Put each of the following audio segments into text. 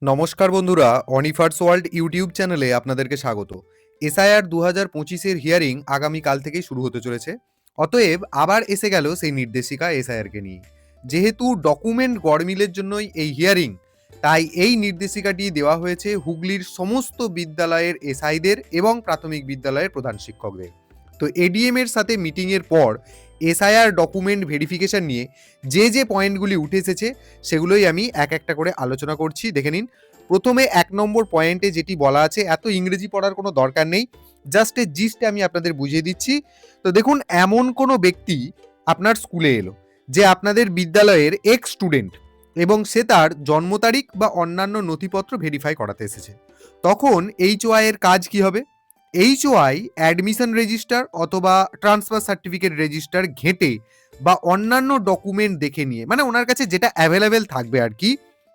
নমস্কার বন্ধুরা, অনিফার্স world YouTube চ্যানেলে আপনাদেরকে স্বাগত। এসআইআর ২০২৫-এর হিয়ারিং আগামীকাল থেকেই শুরু হতে চলেছে। অতএব আবার এসে গেল সেই নির্দেশিকা এসআইআরকে নিয়ে। যেহেতু ডকুমেন্ট গড়মিলের জন্যই এই হিয়ারিং, তাই এই নির্দেশিকাটি দেওয়া হয়েছে হুগলির সমস্ত বিদ্যালয়ের এসআইদের এবং প্রাথমিক বিদ্যালয়ের প্রধান শিক্ষকদের। তো এডিএম এর সাথে মিটিংয়ের পর এসআইআর ডকুমেন্ট ভেরিফিকেশন নিয়ে যে পয়েন্টগুলি উঠে এসেছে সেগুলোই আমি এক একটা করে আলোচনা করছি, দেখে নিন। প্রথমে ১ নম্বর পয়েন্টে যেটি বলা আছে, এত ইংরেজি পড়ার কোনো দরকার নেই, জাস্ট এ জিস্টে আমি আপনাদের বুঝিয়ে দিচ্ছি। তো দেখুন, এমন কোনো ব্যক্তি আপনার স্কুলে এলো যে আপনাদের বিদ্যালয়ের এক্স স্টুডেন্ট এবং সে তার জন্ম তারিখ বা অন্যান্য নথিপত্র ভেরিফাই করাতে এসেছে, তখন এইচওআই এর কাজ কি হবে? এইচওআই অ্যাডমিশন রেজিস্টার অথবা ট্রান্সফার সার্টিফিকেট রেজিস্টার ঘেঁটে বা অন্যান্য ডকুমেন্ট দেখে নিয়ে, মানে ওনার কাছে যেটা অ্যাভেলেবেল থাকবে আর কি,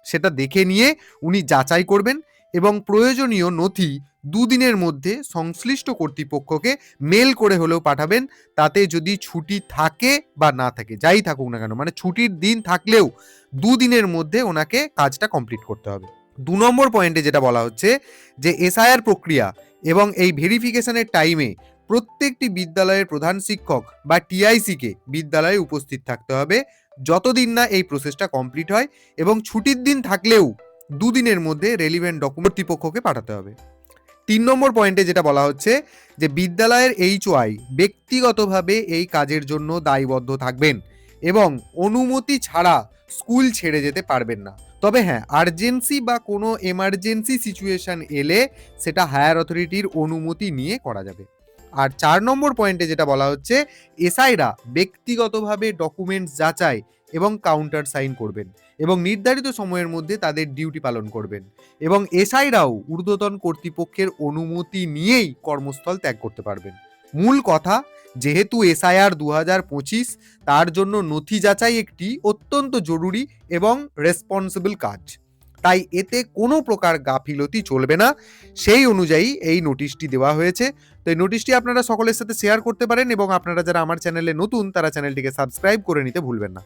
সেটা দেখে নিয়ে উনি যাচাই করবেন এবং প্রয়োজনীয় নথি দুদিনের মধ্যে সংশ্লিষ্ট কর্তৃপক্ষকে মেল করে হলেও পাঠাবেন। তাতে যদি ছুটি থাকে বা না থাকে, যাই থাকুক না কেন, মানে ছুটির দিন থাকলেও দুদিনের মধ্যে ওনাকে কাজটা কমপ্লিট করতে হবে। ২ নম্বর পয়েন্টে যেটা বলা হচ্ছে যে এসআইআর প্রক্রিয়া এবং এই ভেরিফিকেশনের টাইমে প্রত্যেকটি বিদ্যালয়ের প্রধান শিক্ষক বা টিআইসিকে বিদ্যালয়ে উপস্থিত থাকতে হবে যতদিন না এই প্রসেসটা কমপ্লিট হয়, এবং ছুটির দিন থাকলেও দুদিনের মধ্যে রেলিভেন্ট ডকুমেন্ট কর্তৃপক্ষকে পাঠাতে হবে। ৩ নম্বর পয়েন্টে যেটা বলা হচ্ছে যে বিদ্যালয়ের এইচওআই ব্যক্তিগতভাবে এই কাজের জন্য দায়বদ্ধ থাকবেন এবং অনুমতি ছাড়া স্কুল ছেড়ে যেতে পারবেন না। তবে হ্যাঁ, আর্জেন্সি বা কোনো এমার্জেন্সি সিচুয়েশন এলে সেটা হায়ার অথরিটির অনুমতি নিয়ে করা যাবে। আর ৪ নম্বর পয়েন্টে যেটা বলা হচ্ছে, এসআইরা ব্যক্তিগতভাবে ডকুমেন্টস যাচাই এবং কাউন্টার সাইন করবেন এবং নির্ধারিত সময়ের মধ্যে তাদের ডিউটি পালন করবেন, এবং এসআইরাও ঊর্ধ্বতন কর্তৃপক্ষের অনুমতি নিয়েই কর্মস্থল ত্যাগ করতে পারবেন। মূল কথা, যেহেতু এসআইআর ২০২৫, তার জন্য নথি যাচাই একটি অত্যন্ত জরুরি এবং রেসপন্সিবল কাজ, তাই এতে কোনো প্রকার গাফিলতি চলবে না। সেই অনুযায়ী এই নোটিশটি দেওয়া হয়েছে। তো এই নোটিশটি আপনারা সকলের সাথে শেয়ার করতে পারেন এবং আপনারা যারা আমার চ্যানেলে নতুন তারা চ্যানেলটিকে সাবস্ক্রাইব করে নিতে ভুলবেন না।